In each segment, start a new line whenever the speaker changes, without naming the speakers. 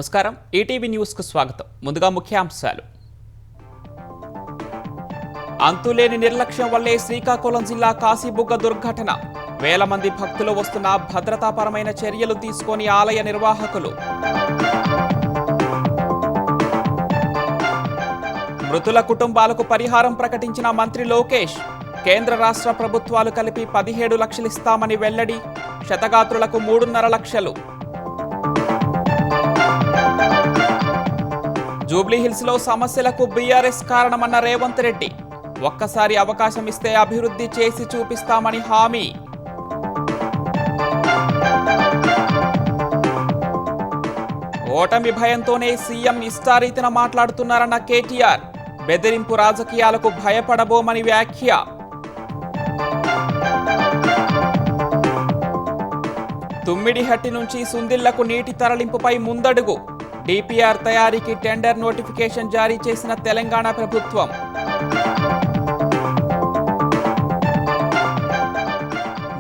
నమస్కారం, ETV news కు స్వాగతం. ముందుగా ముఖ్యాంశాలు. అంతులేని నిర్లక్ష్యం వల్లే శ్రీకాకుళం జిల్లా కాశీబుగ్గ దుర్ఘటన. వేల మంది భక్తులు వస్తున్న భద్రతాపరమైన చర్యలు తీసుకొని ఆలయ నిర్వాహకులు. మృతుల కుటుంబాలకు పరిహారం ప్రకటించిన మంత్రి లోకేష్. కేంద్ర రాష్ట్ర ప్రభుత్వాలు కలిపి 17 లక్షలు ఇస్తామని వెల్లడి. క్షతగాత్రులకు 3.5 లక్షలు. జూబ్లీహిల్స్ లో సమస్యలకు బీఆర్ఎస్ కారణమన్న రేవంత్ రెడ్డి. ఒక్కసారి అవకాశం ఇస్తే అభివృద్ధి చేసి చూపిస్తామని హామీ. ఓటమి భయంతోనే సీఎం ఇష్టారీతిన మాట్లాడుతున్నారన్న కేటీఆర్. బెదిరింపు రాజకీయాలకు భయపడబోమని వ్యాఖ్య. తుమ్మిడిహట్టి నుంచి సుందిళ్లకు నీటి తరలింపుపై ముందడుగు. డిపిఆర్ తయారీకి టెండర్ నోటిఫికేషన్ జారీ చేసిన తెలంగాణ ప్రభుత్వం.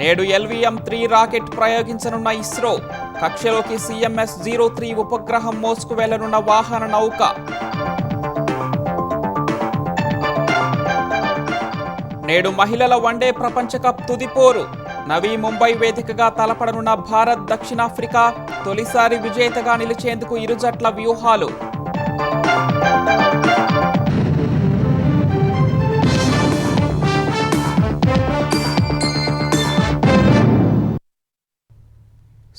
నేడు LVM-3 రాకెట్ ప్రయోగించనున్న ఇస్రో. కక్షలోకి CMS-03 ఉపగ్రహం మోసుకు వెళ్లనున్న వాహన నౌక. నేడు మహిళల వన్డే ప్రపంచ కప్ తుదిపోరు. నవీ ముంబై వేదికగా తలపడనున్న భారత్ దక్షిణాఫ్రికా. తొలిసారి విజేతగా నిలిచేందుకు ఇరు జట్ల వ్యూహాలు.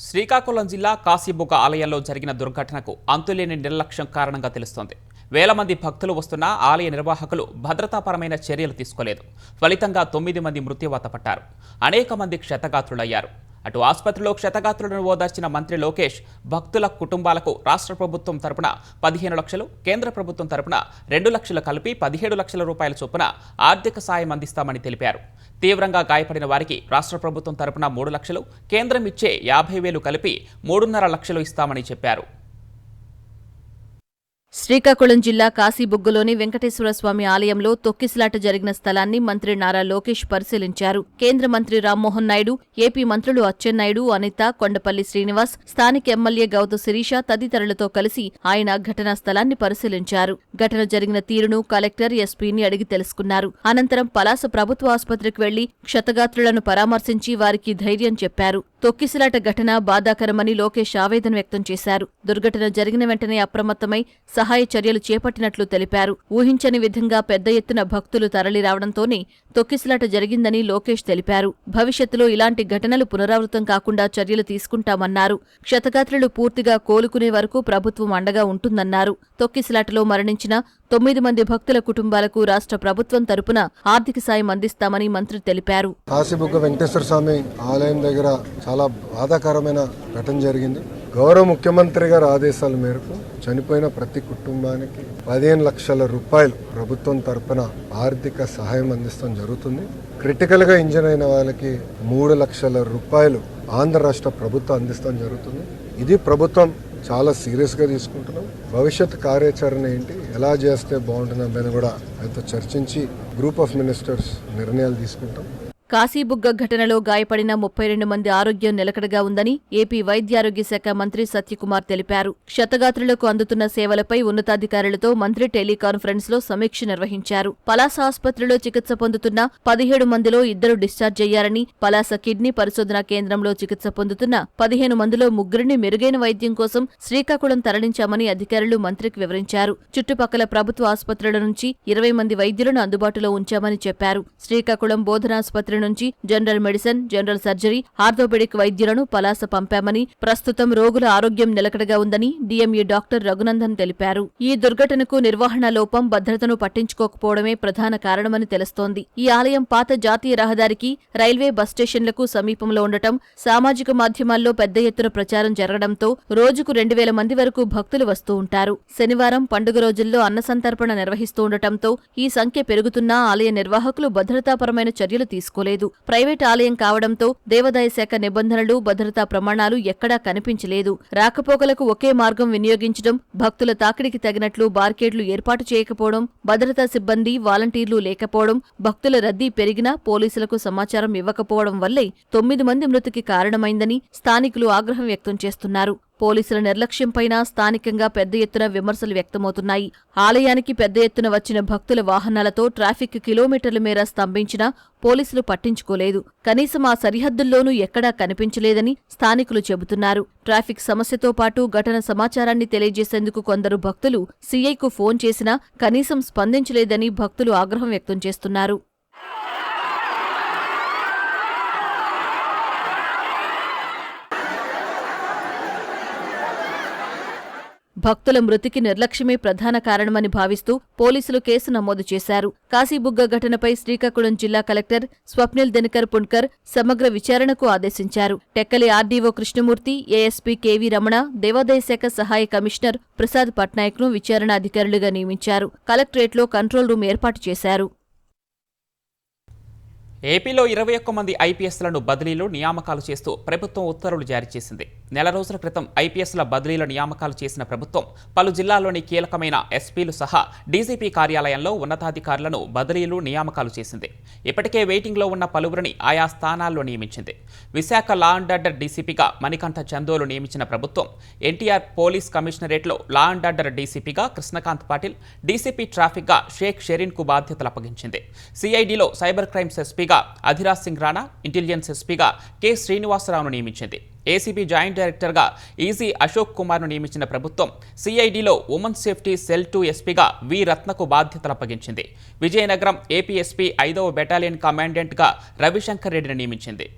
శ్రీకాకుళం జిల్లా కాశీబుగ్గ ఆలయంలో జరిగిన దుర్ఘటనకు అంతులేని నిర్లక్ష్యం కారణంగా తెలుస్తోంది. వేల మంది భక్తులు వస్తున్న ఆలయ నిర్వాహకులు భద్రతాపరమైన చర్యలు తీసుకోలేదు. ఫలితంగా 9 మంది మృత్యువాత పట్టారు. అనేక మంది క్షతగాత్రులయ్యారు. అటు ఆసుపత్రిలో క్షతగాత్రులను ఓదార్చిన మంత్రి లోకేష్ భక్తుల కుటుంబాలకు రాష్ట్ర ప్రభుత్వం తరపున 15 లక్షలు, కేంద్ర ప్రభుత్వం తరపున 2 లక్షలు కలిపి 17 లక్షల రూపాయల చొప్పున ఆర్థిక సాయం అందిస్తామని తెలిపారు. తీవ్రంగా గాయపడిన వారికి రాష్ట్ర ప్రభుత్వం తరపున 3 లక్షలు, కేంద్రం ఇచ్చే 50,000 కలిపి 3.5 లక్షలు ఇస్తామని చెప్పారు.
శ్రీకాకుళం జిల్లా కాశీబుగ్గలోని వెంకటేశ్వర స్వామి ఆలయంలో తొక్కిసలాట జరిగిన స్థలాన్ని మంత్రి నారా లోకేష్ పరిశీలించారు. కేంద్ర మంత్రి రామ్మోహన్ నాయుడు, ఏపీ మంత్రులు అచ్చెన్నాయుడు, అనిత, కొండపల్లి శ్రీనివాస్, స్థానిక ఎమ్మెల్యే గౌతు శిరీష తదితరులతో కలిసి ఆయన ఘటనా స్థలాన్ని పరిశీలించారు. ఘటన జరిగిన తీరును కలెక్టర్, ఎస్పీని అడిగి తెలుసుకున్నారు. అనంతరం పలాస ప్రభుత్వ ఆసుపత్రికి వెళ్లి క్షతగాత్రులను పరామర్శించి వారికి ధైర్యం చెప్పారు. తొక్కిసలాట ఘటన బాధాకరమని లోకేష్ ఆవేదన వ్యక్తం చేశారు. దుర్ఘటన జరిగిన వెంటనే అప్రమత్తమై సహాయ చర్యలు చేపట్టినట్లు తెలిపారు. ఊహించని విధంగా పెద్ద ఎత్తున భక్తులు తరలిరావడంతోనే తొక్కిసలాట జరిగిందని లోకేష్ తెలిపారు. భవిష్యత్తులో ఇలాంటి ఘటనలు పునరావృతం కాకుండా చర్యలు తీసుకుంటామన్నారు. క్షతగాత్రులు పూర్తిగా కోలుకునే వరకు ప్రభుత్వం అండగా ఉంటుందన్నారు. తొక్కిసలాటలో మరణించిన 9 మంది భక్తుల కుటుంబాలకు రాష్ట్ర ప్రభుత్వం తరపున ఆర్థిక సాయం అందిస్తామని మంత్రి తెలిపారు.
కాశీబుగ్గ వెంకటేశ్వర స్వామి ఆలయం దగ్గర చాలా బాధాకరమైన ఘటన జరిగింది. గౌరవ ముఖ్యమంత్రి గారి ఆదేశాల మేరకు చనిపోయిన ప్రతి కుటుంబానికి 15 లక్షల రూపాయలు ప్రభుత్వం తరపున ఆర్థిక సహాయం అందిస్తాం జరుగుతుంది. క్రిటికల్ గా ఇంజన్ అయిన వాళ్ళకి 3 లక్షల రూపాయలు ఆంధ్ర రాష్ట్ర ప్రభుత్వం అందిస్తాం జరుగుతుంది. ఇది ప్రభుత్వం చాలా సీరియస్ గా తీసుకుంటున్నాం. భవిష్యత్ కార్యాచరణ ఏంటి, ఎలా చేస్తే బాగుంటుందని కూడా ఆయనతో చర్చించి గ్రూప్ ఆఫ్ మినిస్టర్స్ నిర్ణయాలు తీసుకుంటాం.
కాశీబుగ్గ ఘటనలో గాయపడిన 32 మంది ఆరోగ్యం నిలకడగా ఉందని ఏపీ వైద్యారోగ్య శాఖ మంత్రి సత్యకుమార్ తెలిపారు. క్షతగాత్రులకు అందుతున్న సేవలపై ఉన్నతాధికారులతో మంత్రి టెలికాన్ఫరెన్స్ లో సమీక్ష నిర్వహించారు. పలాస ఆసుపత్రిలో చికిత్స పొందుతున్న 17 మందిలో 2 డిశ్చార్జ్ అయ్యారని, పలాస కిడ్నీ పరిశోధనా కేంద్రంలో చికిత్స పొందుతున్న 15 మందిలో 3 మెరుగైన వైద్యం కోసం శ్రీకాకుళం తరలించామని అధికారులు మంత్రికి వివరించారు. చుట్టుపక్కల ప్రభుత్వ ఆసుపత్రుల నుంచి 20 మంది వైద్యులను అందుబాటులో ఉంచామని చెప్పారు. శ్రీకాకుళం బోధనాసుపత్రి నుంచి general medicine, general surgery, orthopaedic వైద్యులను పలాస పంపామని, ప్రస్తుతం రోగుల ఆరోగ్యం నిలకడగా ఉందని DME డాక్టర్ రఘునందన్ తెలిపారు. ఈ దుర్ఘటనకు నిర్వహణ లోపం, భద్రతను పట్టించుకోకపోవడమే ప్రధాన కారణమని తెలుస్తోంది. ఈ ఆలయం పాత జాతీయ రహదారికి, రైల్వే బస్ స్టేషన్లకు సమీపంలో ఉండటం, సామాజిక మాధ్యమాల్లో పెద్ద ఎత్తున ప్రచారం జరగడంతో రోజుకు 2,000 మంది వరకు భక్తులు వస్తూ ఉంటారు. శనివారం పండుగ రోజుల్లో అన్నసంతర్పణ నిర్వహిస్తూ ఉండటంతో ఈ సంఖ్య పెరుగుతున్నా ఆలయ నిర్వాహకులు భద్రతాపరమైన చర్యలు తీసుకోలేదు. ప్రైవేట్ ఆలయం కావడంతో దేవాదాయ శాఖ నిబంధనలు, భద్రతా ప్రమాణాలు ఎక్కడా కనిపించలేదు. రాకపోకలకు ఒకే మార్గం వినియోగించడం, భక్తుల తాకిడికి తగినట్లు బార్కేడ్లు ఏర్పాటు చేయకపోవడం, భద్రతా సిబ్బంది, వాలంటీర్లు లేకపోవడం, భక్తుల రద్దీ పెరిగినా పోలీసులకు సమాచారం ఇవ్వకపోవడం వల్లే 9 మంది మృతికి కారణమైందని స్థానికులు ఆగ్రహం వ్యక్తం చేస్తున్నారు. పోలీసుల నిర్లక్ష్యంపైన స్థానికంగా పెద్ద ఎత్తున విమర్శలు వ్యక్తమవుతున్నాయి. ఆలయానికి పెద్ద ఎత్తున వచ్చిన భక్తుల వాహనాలతో ట్రాఫిక్ కిలోమీటర్ల మేర స్తంభించినా పోలీసులు పట్టించుకోలేదు. కనీసం ఆ సరిహద్దుల్లోనూ ఎక్కడా కనిపించలేదని స్థానికులు చెబుతున్నారు. ట్రాఫిక్ సమస్యతో పాటు ఘటన సమాచారాన్ని తెలియజేసేందుకు కొందరు భక్తులు సీఐకు ఫోన్ చేసినా కనీసం స్పందించలేదని భక్తులు ఆగ్రహం వ్యక్తం చేస్తున్నారు. భక్తుల మృతికి నిర్లక్ష్యమే ప్రధాన కారణమని భావిస్తూ పోలీసులు కేసు నమోదు చేశారు. కాశీబుగ్గ ఘటనపై శ్రీకాకుళం జిల్లా కలెక్టర్ స్వప్నిల్ దినకర్ పుణ్కర్ సమగ్ర విచారణకు ఆదేశించారు. Tekkali RDO Krishnamurthy, ASP KV Ramana, దేవాదాయ శాఖ సహాయ కమిషనర్ ప్రసాద్ పట్నాయక్ను విచారణ అధికారులుగా నియమించారు. కలెక్టరేట్లో కంట్రోల్ రూమ్ ఏర్పాటు చేశారు.
ఏపీలో 21 మంది ఐపీఎస్లను బదిలీలు నియామకాలు చేస్తూ ప్రభుత్వం ఉత్తర్వులు జారీ చేసింది. నెల రోజుల క్రితం ఐపీఎస్ల బదిలీల నియామకాలు చేసిన ప్రభుత్వం పలు జిల్లాల్లోని కీలకమైన ఎస్పీలు సహా డీజీపీ కార్యాలయంలో ఉన్నతాధికారులను బదిలీలు నియామకాలు చేసింది. ఇప్పటికే వెయిటింగ్లో ఉన్న పలువురిని ఆయా స్థానాల్లో నియమించింది. విశాఖ లా అండ్ ఆర్డర్ డీసీపీగా మణికంఠ చందోలు నియమించిన ప్రభుత్వం ఎన్టీఆర్ పోలీస్ కమిషనరేట్లో లా అండ్ ఆర్డర్ డీసీపీగా కృష్ణకాంత్ పాటిల్, డీసీపీ ట్రాఫిక్గా షేక్ షెరీన్కు బాధ్యతలు అప్పగించింది. సిఐడిలో సైబర్ క్రైమ్స్ ఎస్పీగా అధిరాజ్ సింగ్ రాణా, ఇంటెలిజెన్స్ ఎస్పీగా కె శ్రీనివాసరావును నియమించింది. ఏసీబీ జాయింట్ డైరెక్టర్గా ఈజీ అశోక్ కుమార్ను నియమించిన ప్రభుత్వం సిఐడిలో ఉమెన్ సేఫ్టీ సెల్ 2 ఎస్పీగా వి రత్నకు బాధ్యతలు అప్పగించింది. విజయనగరం ఏపీఎస్పీ 5వ బెటాలియన్ కమాండెంట్గా రవిశంకర్ రెడ్డిని నియమించింది.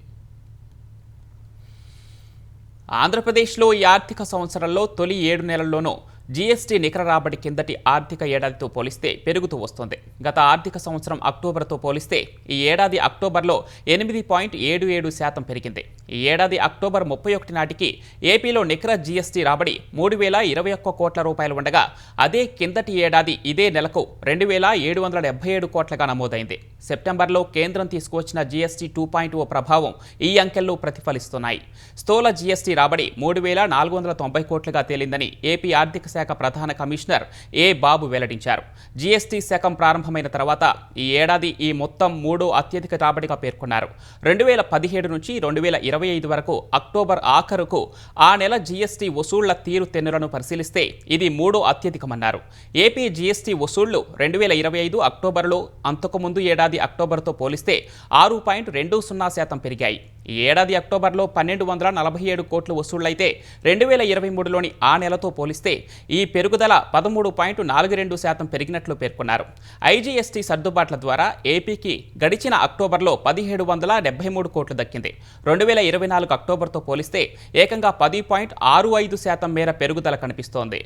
ఆంధ్రప్రదేశ్లో ఈ ఆర్థిక సంవత్సరంలో తొలి 7 నెలల్లోనూ జీఎస్టీ నికర రాబడి కిందటి ఆర్థిక ఏడాదితో పోలిస్తే పెరుగుతూ వస్తోంది. గత ఆర్థిక సంవత్సరం అక్టోబర్తో పోలిస్తే ఈ ఏడాది అక్టోబర్లో 8.77% పెరిగింది. ఈ ఏడాది అక్టోబర్ 31 నాటికి ఏపీలో నికర జీఎస్టీ రాబడి 3,021 కోట్ల రూపాయలు ఉండగా అదే కిందటి ఏడాది ఇదే నెలకు 2,777 కోట్లుగా నమోదైంది. సెప్టెంబర్లో కేంద్రం తీసుకువచ్చిన జీఎస్టీ 2.0 ప్రభావం ఈ అంకెల్లో ప్రతిఫలిస్తున్నాయి. స్థూల జీఎస్టీ రాబడి 3,490 కోట్లుగా తేలిందని ఏపీ ఆర్థిక శాఖ ప్రధాన కమిషనర్ ఏ బాబు వెల్లడించారు. జీఎస్టీ శాఖం ప్రారంభమైన తర్వాత ఈ ఏడాది ఈ మొత్తం 3వ అత్యధిక రాబడిగా పేర్కొన్నారు. 2017 నుంచి 2025 వరకు అక్టోబర్ ఆఖరుకు ఆ నెల జీఎస్టీ వసూళ్ల తీరుతెన్నులను పరిశీలిస్తే ఇది 3వ అత్యధికమన్నారు. ఏపీ జీఎస్టీ వసూళ్లు 2025 అక్టోబర్లో అంతకుముందు ఏడాది అక్టోబర్తో పోలిస్తే 6.20% పెరిగాయి. ఈ ఏడాది అక్టోబర్లో 1,247 కోట్లు వసూళ్లైతే 2023లోని ఆ నెలతో పోలిస్తే ఈ పెరుగుదల 13.42% పెరిగినట్లు పేర్కొన్నారు. ఐజీఎస్టీ సర్దుబాట్ల ద్వారా ఏపీకి గడిచిన అక్టోబర్లో 1,773 కోట్లు దక్కింది. 2024 అక్టోబర్తో పోలిస్తే ఏకంగా 10.65% మేర పెరుగుదల కనిపిస్తోంది.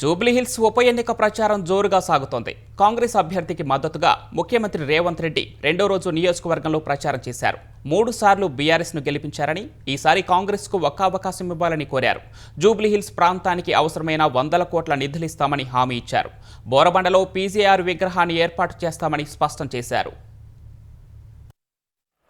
జూబ్లీహిల్స్ ఉప ఎన్నిక ప్రచారం జోరుగా సాగుతోంది. కాంగ్రెస్ అభ్యర్థికి మద్దతుగా ముఖ్యమంత్రి రేవంత్ రెడ్డి 2వ రోజు నియోజకవర్గంలో ప్రచారం చేశారు. 3 సార్లు బీఆర్ఎస్ను గెలిపించారని, ఈసారి కాంగ్రెస్కు ఒక్క అవకాశం ఇవ్వాలని కోరారు. జూబ్లీహిల్స్ ప్రాంతానికి అవసరమైన 100 కోట్ల నిధులిస్తామని హామీ ఇచ్చారు. బోరబండలో పీజేఆర్ విగ్రహాన్ని ఏర్పాటు చేస్తామని స్పష్టం చేశారు.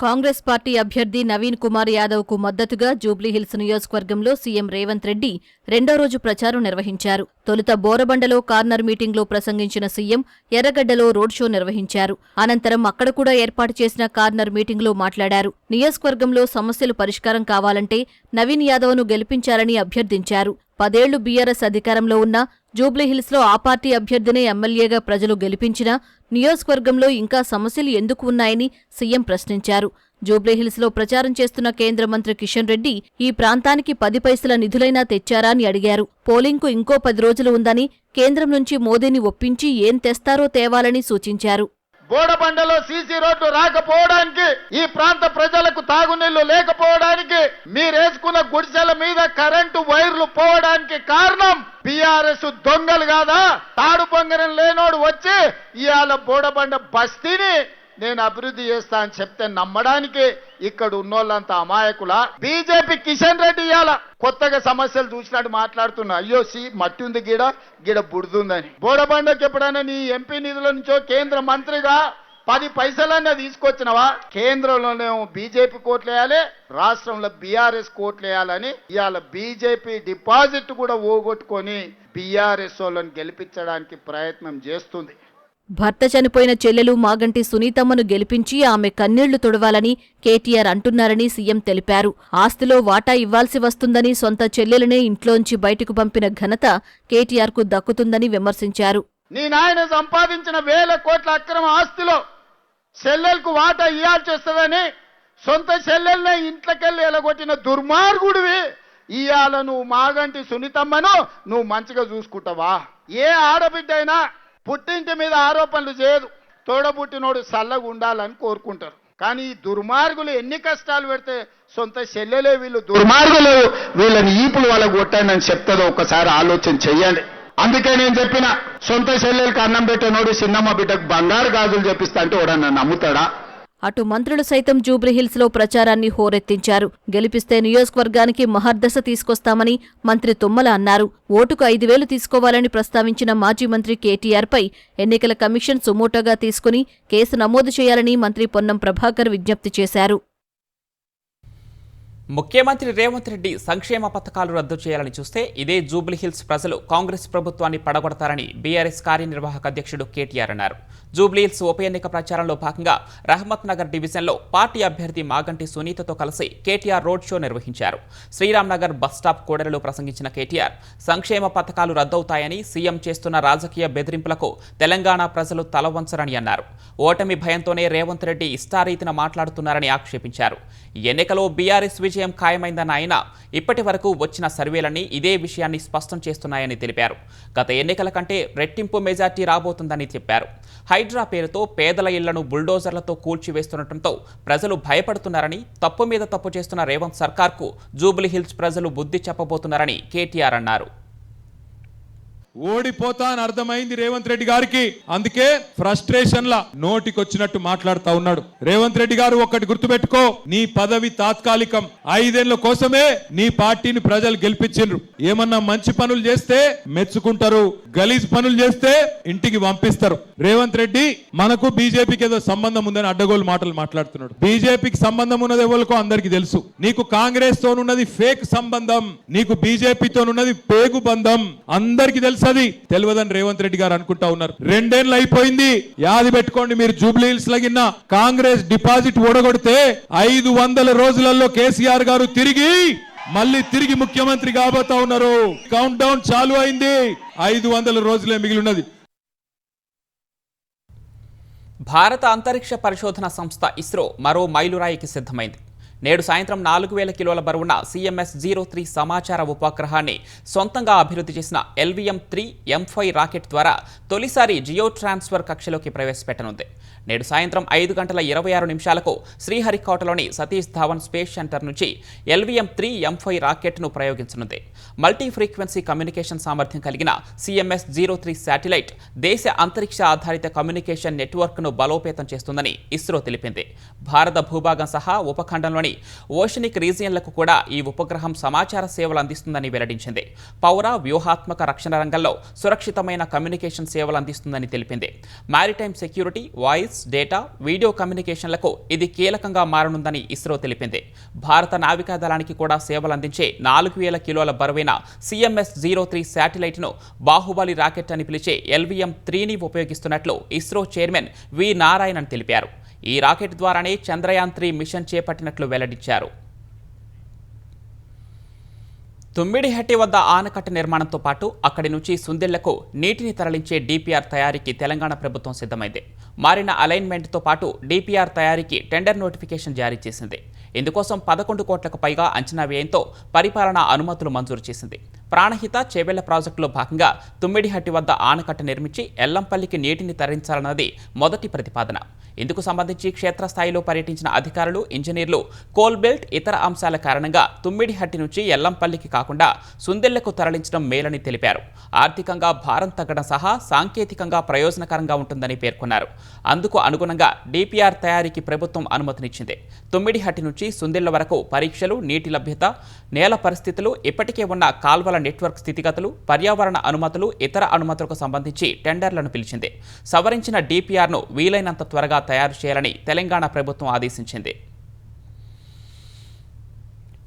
కాంగ్రెస్ పార్టీ అభ్యర్థి నవీన్ కుమార్ యాదవ్కు మద్దతుగా జూబ్లీహిల్స్ నియోజకవర్గంలో సీఎం రేవంత్ రెడ్డి 2వ రోజు ప్రచారం నిర్వహించారు. తొలుత బోరబండలో కార్నర్ మీటింగ్లో ప్రసంగించిన సీఎం ఎర్రగడ్డలో రోడ్ షో నిర్వహించారు. అనంతరం అక్కడ కూడా ఏర్పాటు చేసిన కార్నర్ మీటింగ్లో మాట్లాడారు. నియోజకవర్గంలో సమస్యలు పరిష్కారం కావాలంటే నవీన్ యాదవ్ను గెలిపించాలని అభ్యర్థించారు. 10 ఏళ్లు బీఆర్ఎస్ అధికారంలో ఉన్న జూబ్లీహిల్స్లో ఆ పార్టీ అభ్యర్థినే ఎమ్మెల్యేగా ప్రజలు గెలిపించినా నియోజకవర్గంలో ఇంకా సమస్యలు ఎందుకు ఉన్నాయని సీఎం ప్రశ్నించారు. జూబ్లీహిల్స్లో ప్రచారం చేస్తున్న కేంద్ర మంత్రి కిషన్ రెడ్డి ఈ ప్రాంతానికి 10 పైసల నిధులైనా తెచ్చారా అని అడిగారు. పోలింగ్కు ఇంకో 10 రోజులు ఉందని కేంద్రం నుంచి మోదీని ఒప్పించి ఏం తెస్తారో తేవాలని సూచించారు.
బోడబండలో సీసీ రోడ్లు రాకపోవడానికి, ఈ ప్రాంత ప్రజలకు తాగునీళ్లు లేకపోవడానికి, మీరేసుకున్న గుడిసెల మీద కరెంటు వైర్లు పోవడానికి కారణం బీఆర్ఎస్ దొంగలు కాదా? తాడు పొంగరం లేనోడు వచ్చి ఇవాళ బోడబండ బస్తీని నేను అభివృద్ధి చేస్తా అని చెప్తే నమ్మడానికి ఇక్కడ ఉన్నోళ్ళంతా అమాయకులా? బీజేపీ కిషన్ రెడ్డి ఇవాళ కొత్తగా సమస్యలు చూసినట్టు మాట్లాడుతున్నా. అయ్యో మట్టి ఉంది గిడ బుడుతుందని. బోడబండకి ఎప్పుడైనా నీ ఎంపీ నిధుల నుంచో కేంద్ర మంత్రిగా 10 పైసలన్నా తీసుకొచ్చినవా? కేంద్రంలోనేమో బీజేపీ కోట్లు వేయాలి, రాష్ట్రంలో బీఆర్ఎస్ కోట్లు వేయాలని ఇవాళ బీజేపీ డిపాజిట్ కూడా ఓగొట్టుకొని బీఆర్ఎస్ వాళ్ళని గెలిపించడానికి ప్రయత్నం చేస్తుంది.
భర్త చనిపోయిన చెల్లెలు మాగంటి సునీతమ్మను గెలిపించి ఆమె కన్నీళ్లు తుడవాలని కేటీఆర్ అంటున్నారని సీఎం తెలిపారు. ఆస్తిలో వాటా ఇవ్వాల్సి వస్తుందని సొంత చెల్లెలనే ఇంట్లోంచి బయటకు పంపిన ఘనత కేటీఆర్కు దక్కుతుందని విమర్శించారు.
నీ నాయన సంపాదించిన 1000 కోట్ల అక్రమ ఆస్తిలో చెల్లెలకు వాటా ఇవ్వాల్సి వస్తుందని సొంత చెల్లెల్నే ఇంట్లోకెళ్ళి ఎలగొట్టిన దుర్మార్గుడివి. ఇవాళ నువ్వు మాగంటి సునీతమ్మను నువ్వు మంచిగా చూసుకుంటావా? ఏ ఆడబిడ్డ అయినా పుట్టింటి మీద ఆరోపణలు చేయదు, తోడబుట్టినోడు చల్లగా ఉండాలని కోరుకుంటారు. కానీ ఈ దుర్మార్గులు ఎన్ని కష్టాలు పెడితే సొంత చెల్లెలే వీళ్ళు దుర్మార్గులు, వీళ్ళని ఈపులు వాళ్ళకు కొట్టానని చెప్తుందో ఒకసారి ఆలోచన చెయ్యండి. అందుకే నేను చెప్పిన సొంత చెల్లెలకు అన్నం పెట్టినోడు చిన్నమ్మ బిడ్డకు బంగారు గాజులు చెప్పిస్తా అంటే ఎవడన్నా నమ్ముతాడా?
అటు మంత్రులు సైతం జూబ్లీహిల్స్ లో ప్రచారాన్ని హోరెత్తించారు. గెలిపిస్తే నియోజకవర్గానికి మహర్దశ తీసుకొస్తామని మంత్రి తుమ్మల అన్నారు. ఓటుకు 5,000 తీసుకోవాలని ప్రస్తావించిన మాజీ మంత్రి కేటీఆర్ పై ఎన్నికల కమిషన్ సుమోటోగా తీసుకుని కేసు నమోదు చేయాలని మంత్రి పొన్నం ప్రభాకర్ విజ్ఞప్తి చేశారు.
ముఖ్యమంత్రి రేవంత్ రెడ్డి సంక్షేమ పథకాలు రద్దు చేయాలని చూస్తే ఇదే జూబ్లీహిల్స్ ప్రజలు కాంగ్రెస్ ప్రభుత్వాన్ని పడగొడతారని బీఆర్ఎస్ కార్యనిర్వాహక అధ్యక్షుడు కేటీఆర్ అన్నారు. జూబ్లీహిల్స్ ఉప ఎన్నిక ప్రచారంలో భాగంగా రహమత్ నగర్ డివిజన్లో పార్టీ అభ్యర్థి మాగంటి సునీతతో కలిసి కేటీఆర్ రోడ్ షో నిర్వహించారు. శ్రీరామ్ నగర్ బస్టాప్ కూడలిలో ప్రసంగించిన కేటీఆర్ సంక్షేమ పథకాలు రద్దవుతాయని, సీఎం చేస్తున్న రాజకీయ బెదిరింపులకు తెలంగాణ ప్రజలు తలవంచరని అన్నారు. ఓటమి భయంతోనే రేవంత్ రెడ్డి ఇష్టారీతిన మాట్లాడుతున్నారని ఆక్షేపించారు. ఎన్నికలో బీఆర్ఎస్ విజయం ఖాయమైందన్న ఆయన ఇప్పటి వరకు వచ్చిన సర్వేలన్నీ ఇదే విషయాన్ని స్పష్టం చేస్తున్నాయని తెలిపారు. గత ఎన్నికల కంటే రెట్టింపు మెజార్టీ రాబోతుందని చెప్పారు. హైడ్రా పేరుతో పేదల ఇళ్లను బుల్డోజర్లతో కూల్చివేస్తుండటంతో ప్రజలు భయపడుతున్నారని, తప్పు మీద తప్పు చేస్తున్న రేవంత్ సర్కార్కు జూబ్లీహిల్స్ ప్రజలు బుద్ధి చెప్పబోతున్నారని కేటీఆర్ అన్నారు.
ఓడిపోతా అని అర్థమైంది రేవంత్ రెడ్డి గారికి. అందుకే ఫ్రస్ట్రేషన్ లా నోటికొచ్చినట్టు మాట్లాడుతా ఉన్నాడు. రేవంత్ రెడ్డి గారు ఒక్కటి గుర్తుపెట్టుకో, నీ పదవి తాత్కాలికం. 5 ఏళ్ల కోసమే నీ పార్టీని ప్రజలు గెలిపించిండ్రు. ఏమన్నా మంచి పనులు చేస్తే మెచ్చుకుంటారు, గలీజ్ పనులు చేస్తే ఇంటికి పంపిస్తారు. రేవంత్ రెడ్డి మనకు బీజేపీకి ఏదో సంబంధం ఉందని అడ్డగోలు మాటలు మాట్లాడుతున్నాడు. బీజేపీకి సంబంధం ఉన్నది ఎవరికో అందరికి తెలుసు. నీకు కాంగ్రెస్ తోనున్నది ఫేక్ సంబంధం, నీకు బీజేపీతోనున్నది పేగు బంధం అందరికి తెలుసు. తెలియదని రేవంత్ రెడ్డి గారు అనుకుంటా ఉన్నారు. 2 ఏళ్ళు అయిపోయింది. యాది పెట్టుకోండి, మీరు జూబ్లీహిల్స్ లగిన కాంగ్రెస్ డిపాజిట్ ఓడగొడితే 500 రోజులలో కేసీఆర్ గారు తిరిగి ముఖ్యమంత్రి కాబోతా ఉన్నారు. కౌంట్ డౌన్ చాలు అయింది. 500 రోజులే మిగిలిన్నది.
భారత అంతరిక్ష పరిశోధన సంస్థ ఇస్రో మరో మైలురాయికి సిద్ధమైంది. నేడు సాయంత్రం 4,000 కిలోల బరువున్న CMS-03 సమాచార ఉపగ్రహాన్ని సొంతంగా అభివృద్ధి చేసిన LVM-3 M5 రాకెట్ ద్వారా తొలిసారి జియో ట్రాన్స్ఫర్ కక్షలోకి ప్రవేశపెట్టనుంది. నేడు సాయంత్రం 5:26 శ్రీహరికోటలోని సతీష్ ధావన్ స్పేస్ సెంటర్ నుంచి LVM-3 M5 రాకెట్ను ప్రయోగించనుంది. మల్టీ ఫ్రీక్వెన్సీ కమ్యూనికేషన్ సామర్థ్యం కలిగిన CMS-03 శాటిలైట్ దేశ అంతరిక్ష ఆధారిత కమ్యూనికేషన్ నెట్వర్క్ను బలోపేతం చేస్తుందని ఇస్రో తెలిపింది. భారత భూభాగం సహా ఉపఖండంలోని ఓషనిక్ రీజియన్లకు కూడా ఈ ఉపగ్రహం సమాచార సేవలు అందిస్తుందని వెల్లడించింది. పౌర వ్యూహాత్మక రక్షణ రంగంలో సురక్షితమైన కమ్యూనికేషన్ సేవలు అందిస్తుందని తెలిపింది. Maritime security, voice, data, video కమ్యూనికేషన్లకు ఇది కీలకంగా మారనుందని ఇస్రో తెలిపింది. భారత నావికా దళానికి కూడా సేవలు అందించే 4,000 కిలోల బరువైన CMS-03 శాటిలైట్ను బాహుబలి రాకెట్ అని పిలిచే LVM-3ని ఉపయోగిస్తున్నట్లు ఇస్రో చైర్మన్ వి నారాయణన్ తెలిపారు. ఈ రాకెట్ ద్వారానే చంద్రయాన్-3 మిషన్ చేపట్టినట్లు వెల్లడించారు. తుమ్మిడిహట్టి వద్ద ఆనకట్ట నిర్మాణంతో పాటు అక్కడి నుంచి సుందిళ్లకు నీటిని తరలించే DPR తయారీకి తెలంగాణ ప్రభుత్వం సిద్ధమైంది. మారిన అలైన్మెంట్తో పాటు DPR తయారీకి టెండర్ నోటిఫికేషన్ జారీ చేసింది. ఇందుకోసం 11 కోట్లకు పైగా అంచనా వ్యయంతో పరిపాలనా అనుమతులు మంజూరు చేసింది. ప్రాణహిత చేవెళ్ల ప్రాజెక్టులో భాగంగా తుమ్మిడిహట్టి వద్ద ఆనకట్ట నిర్మించి ఎల్లంపల్లికి నీటిని తరలించాలన్నది మొదటి ప్రతిపాదన. ఇందుకు సంబంధించి క్షేత్రస్థాయిలో పర్యటించిన అధికారులు, ఇంజనీర్లు కోల్ బెల్ట్, ఇతర అంశాల కారణంగా తుమ్మిడిహట్టి నుంచి ఎల్లంపల్లికి కాకుండా సుందెళ్లకు తరలించడం మేలని తెలిపారు. ఆర్థికంగా భారం తగ్గడం సహా సాంకేతికంగా ప్రయోజనకరంగా ఉంటుందని పేర్కొన్నారు. అందుకు అనుగుణంగా DPR తయారీకి ప్రభుత్వం అనుమతినిచ్చింది. తుమ్మిడిహట్టి నుంచి సుందెళ్ల వరకు పరీక్షలు, నీటి లభ్యత, నేల పరిస్థితులు, ఇప్పటికే ఉన్న కాల్వల నెట్వర్క్ స్థితిగతులు, పర్యావరణ అనుమతులు, ఇతర అనుమతులకు సంబంధించి టెండర్లను పిలిచింది. సవరించిన DPRను వీలైనంత త్వరగా తయారు చేయాలని తెలంగాణ ప్రభుత్వం ఆదేశించింది.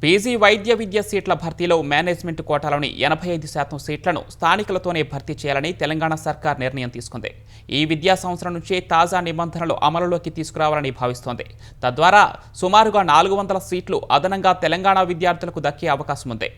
పీజీ వైద్య విద్య సీట్ల భర్తీలో మేనేజ్మెంట్ కోటాలోని 85% సీట్లను స్థానికులతోనే భర్తీ చేయాలని తెలంగాణ సర్కార్ నిర్ణయం తీసుకుంది. ఈ విద్యా సంవత్సరం నుంచే తాజా నిబంధనలు అమలులోకి తీసుకురావాలని భావిస్తోంది. తద్వారా సుమారుగా 400 సీట్లు అదనంగా తెలంగాణ విద్యార్థులకు దక్కే అవకాశం ఉంది.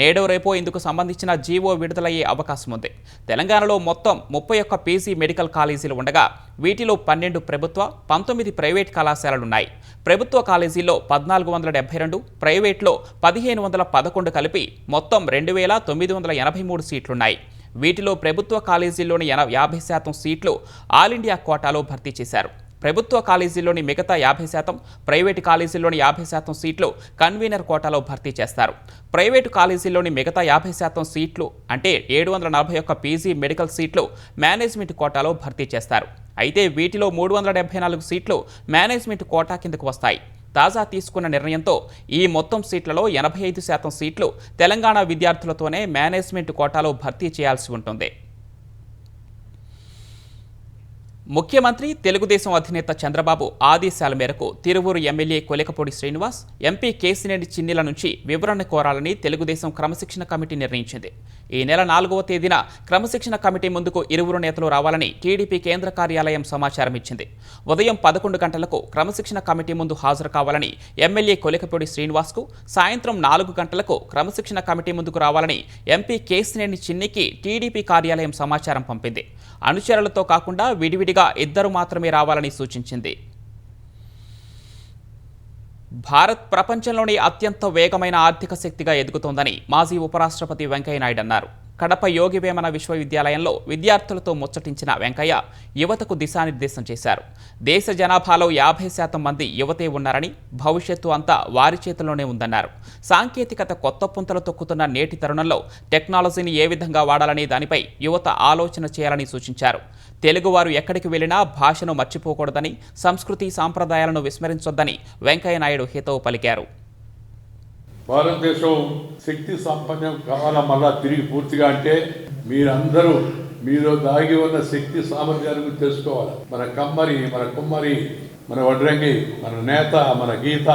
నేడో రేపో ఇందుకు సంబంధించిన జీవో విడుదలయ్యే అవకాశం ఉంది. తెలంగాణలో మొత్తం 31 పీజీ మెడికల్ కాలేజీలు ఉండగా వీటిలో 12 ప్రభుత్వ, 19 ప్రైవేట్ కళాశాలలున్నాయి. ప్రభుత్వ కాలేజీల్లో 1472, ప్రైవేట్లో 1511 కలిపి మొత్తం 2983 సీట్లున్నాయి. వీటిలో ప్రభుత్వ కాలేజీల్లోని 50% సీట్లు ఆల్ ఇండియా కోటాలో భర్తీ చేశారు. ప్రభుత్వ కాలేజీల్లోని మిగతా 50%, ప్రైవేటు కాలేజీల్లోని 50% సీట్లు కన్వీనర్ కోటాలో భర్తీ చేస్తారు. ప్రైవేటు కాలేజీల్లోని మిగతా 50% సీట్లు అంటే 741 పీజీ మెడికల్ సీట్లు మేనేజ్మెంట్ కోటాలో భర్తీ చేస్తారు. అయితే వీటిలో 374 సీట్లు మేనేజ్మెంట్ కోటా కిందకు వస్తాయి. తాజా తీసుకున్న నిర్ణయంతో ఈ మొత్తం సీట్లలో 85% సీట్లు తెలంగాణ విద్యార్థులతోనే మేనేజ్మెంట్ కోటాలో భర్తీ చేయాల్సి ఉంటుంది. ముఖ్యమంత్రి తెలుగుదేశం అధినేత చంద్రబాబు ఆదేశాల మేరకు తిరువూరు ఎమ్మెల్యే కొలికపూడి శ్రీనివాస్, ఎంపీ కేసినేని చిన్నిల నుంచి వివరణ కోరాలని తెలుగుదేశం క్రమశిక్షణ కమిటీ నిర్ణయించింది. ఈ నెల 4వ తేదీన క్రమశిక్షణ కమిటీ ముందుకు ఇరువురు నేతలు రావాలని టీడీపీ కేంద్ర కార్యాలయం సమాచారం ఇచ్చింది. ఉదయం 11 గంటలకు క్రమశిక్షణ కమిటీ ముందు హాజరు కావాలని ఎమ్మెల్యే కొలికపూడి శ్రీనివాస్కు, సాయంత్రం 4 గంటలకు క్రమశిక్షణ కమిటీ ముందుకు రావాలని ఎంపీ కేసినేని చిన్నికి టీడీపీ కార్యాలయం సమాచారం పంపింది. అనుచరులతో కాకుండా విడివిడిగా ఇద్దరు మాత్రమే రావాలని సూచించింది. భారత్ ప్రపంచంలోని అత్యంత వేగమైన ఆర్థిక శక్తిగా ఎదుగుతోందని మాజీ ఉపరాష్ట్రపతి వెంకయ్యనాయుడు అన్నారు. కడప యోగి వేమన విశ్వవిద్యాలయంలో విద్యార్థులతో ముచ్చటించిన వెంకయ్య యువతకు దిశానిర్దేశం చేశారు. దేశ జనాభాలో 50% మంది యువతే ఉన్నారని, భవిష్యత్తు అంతా వారి చేతిలోనే ఉందన్నారు. సాంకేతికత కొత్త పుంతలు తొక్కుతున్న నేటి తరుణంలో టెక్నాలజీని ఏ విధంగా వాడాలనే దానిపై యువత ఆలోచన చేయాలని సూచించారు. తెలుగువారు ఎక్కడికి వెళ్లినా భాషను మర్చిపోకూడదని, సంస్కృతి సాంప్రదాయాలను విస్మరించొద్దని వెంకయ్యనాయుడు హితవు పలికారు.
భారతదేశం శక్తి సంపన్నం కావాలా మళ్ళా తిరిగి పూర్తిగా అంటే మీరందరూ మీలో దాగి ఉన్న శక్తి సామర్థ్యాలను తెలుసుకోవాలి. మన కమ్మరి, మన కుమ్మరి, మన వడ్రంగి, మన నేత, మన గీత,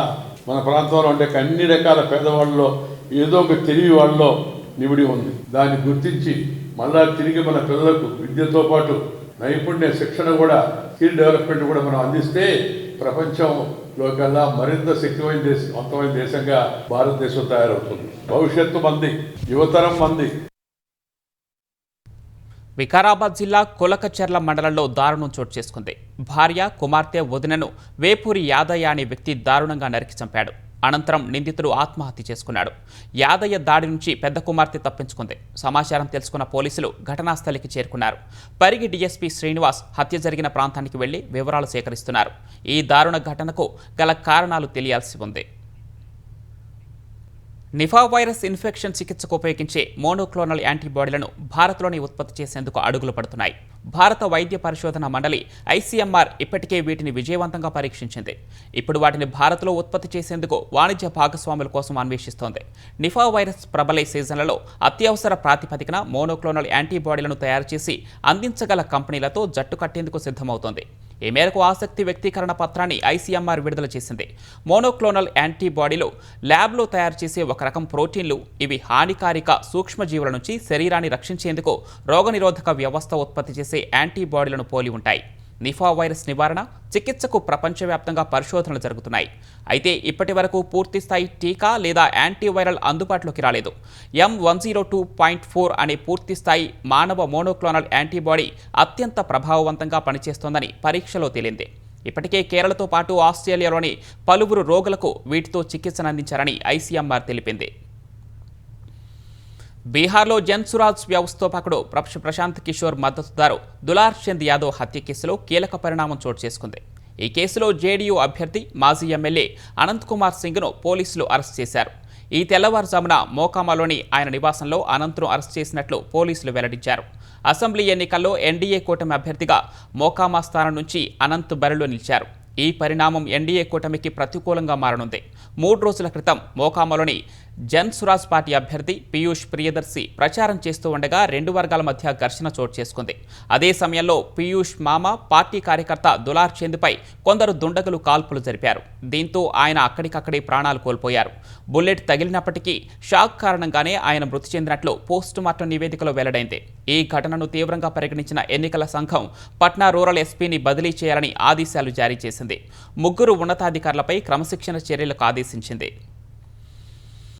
మన ప్రాంతంలో ఉండే అన్ని రకాల పేదవాళ్ళలో ఏదో ఒక తెలివి వాళ్ళలో నిబిడి ఉంది. దాన్ని గుర్తించి మళ్ళా తిరిగి మన పిల్లలకు విద్యతో పాటు నైపుణ్య శిక్షణ కూడా, స్కిల్ డెవలప్మెంట్ కూడా మనం అందిస్తే ప్రపంచంలో కల్లా మరింత శక్తివంతమైన దేశంగా భారతదేశం తయారవుతుంది. భవిష్యత్తు మంది, యువతరం మంది.
వికారాబాద్ జిల్లా కొలకచెర్ల మండలంలో దారుణం చోటు చేసుకుంది. భార్య, కుమార్తె, వదినను వేపూరి యాదయ్య అనే వ్యక్తి దారుణంగా నరికి చంపాడు. అనంతరం నిందితుడు ఆత్మహత్య చేసుకున్నాడు. యాదయ్య దాడి నుంచి పెద్ద కుమార్తె తప్పించుకుంది. సమాచారం తెలుసుకున్న పోలీసులు ఘటనాస్థలికి చేరుకున్నారు. పరిగి డీఎస్పీ శ్రీనివాస్ హత్య జరిగిన ప్రాంతానికి వెళ్లి వివరాలు సేకరిస్తున్నారు. ఈ దారుణ ఘటనకు గల కారణాలు తెలియాల్సి ఉంది. నిఫా వైరస్ ఇన్ఫెక్షన్ చికిత్సకు ఉపయోగించే మోనోక్లోనల్ యాంటీబాడీలను భారత్లోనే ఉత్పత్తి చేసేందుకు అడుగులు పడుతున్నాయి. భారత వైద్య పరిశోధన మండలి ఐసీఎంఆర్ ఇప్పటికే వీటిని విజయవంతంగా పరీక్షించింది. ఇప్పుడు వాటిని భారత్లో ఉత్పత్తి చేసేందుకు వాణిజ్య భాగస్వాముల కోసం అన్వేషిస్తోంది. నిఫా వైరస్ ప్రబలే సీజన్లలో అత్యవసర ప్రాతిపదికన మోనోక్లోనల్ యాంటీబాడీలను తయారు చేసి అందించగల కంపెనీలతో జట్టు కట్టేందుకు సిద్ధమవుతోంది. ఈ మేరకు ఆసక్తి వ్యక్తీకరణ పత్రాన్ని ఐసీఎంఆర్ విడుదల చేసింది. మోనోక్లోనల్ యాంటీబాడీలు ల్యాబ్లో తయారు చేసే ఒక రకం ప్రోటీన్లు. ఇవి హానికారక సూక్ష్మజీవుల నుంచి శరీరాన్ని రక్షించేందుకు రోగనిరోధక వ్యవస్థ ఉత్పత్తి చేసే యాంటీబాడీలను పోలి ఉంటాయి. నిఫా వైరస్ నివారణ, చికిత్సకు ప్రపంచవ్యాప్తంగా పరిశోధనలు జరుగుతున్నాయి. అయితే ఇప్పటి వరకు పూర్తిస్థాయి టీకా లేదా యాంటీవైరల్ అందుబాటులోకి రాలేదు. M102.4 అనే పూర్తిస్థాయి మానవ మోనోక్లోనల్ యాంటీబాడీ అత్యంత ప్రభావవంతంగా పనిచేస్తోందని పరీక్షలో తేలింది. ఇప్పటికే కేరళతో పాటు ఆస్ట్రేలియాలోని పలువురు రోగులకు వీటితో చికిత్సను అందించారని ఐసీఎంఆర్ తెలిపింది. బీహార్లో జన్సురాజ్ వ్యవస్థాపకుడు ప్రశాంత్ కిషోర్ మద్దతుదారు దులార్ చంద్ యాదవ్ హత్య కేసులో కీలక పరిణామం చోటు చేసుకుంది. ఈ కేసులో జేడీయూ అభ్యర్థి, మాజీ ఎమ్మెల్యే అనంత్ కుమార్ సింగ్ను పోలీసులు అరెస్ట్ చేశారు. ఈ తెల్లవారుజామున మోకామాలోని ఆయన నివాసంలో అనంత్ను అరెస్ట్ చేసినట్లు పోలీసులు వెల్లడించారు. అసెంబ్లీ ఎన్నికల్లో ఎన్డీఏ కూటమి అభ్యర్థిగా మోకామా స్థానం నుంచి అనంత్ బరిలో నిలిచారు. ఈ పరిణామం ఎన్డీఏ కూటమికి ప్రతికూలంగా మారనుంది. 3 రోజుల క్రితం మోకామాలోని జన్ సురాజ్ పార్టీ అభ్యర్థి పీయూష్ ప్రియదర్శి ప్రచారం చేస్తూ ఉండగా రెండు వర్గాల మధ్య ఘర్షణ చోటు చేసుకుంది. అదే సమయంలో పీయూష్ మామ పార్టీ కార్యకర్త దులార్ చంద్పై కొందరు దుండగులు కాల్పులు జరిపారు. దీంతో ఆయన అక్కడికక్కడే ప్రాణాలు కోల్పోయారు. బుల్లెట్ తగిలినప్పటికీ షాక్ కారణంగానే ఆయన మృతి చెందినట్లు పోస్టుమార్టం నివేదికలో వెల్లడైంది. ఈ ఘటనను తీవ్రంగా పరిగణించిన ఎన్నికల సంఘం పట్నా రూరల్ ఎస్పీని బదిలీ చేయాలని ఆదేశాలు జారీ చేసింది. ముగ్గురు ఉన్నతాధికారులపై క్రమశిక్షణ చర్యలకు ఆదేశించింది.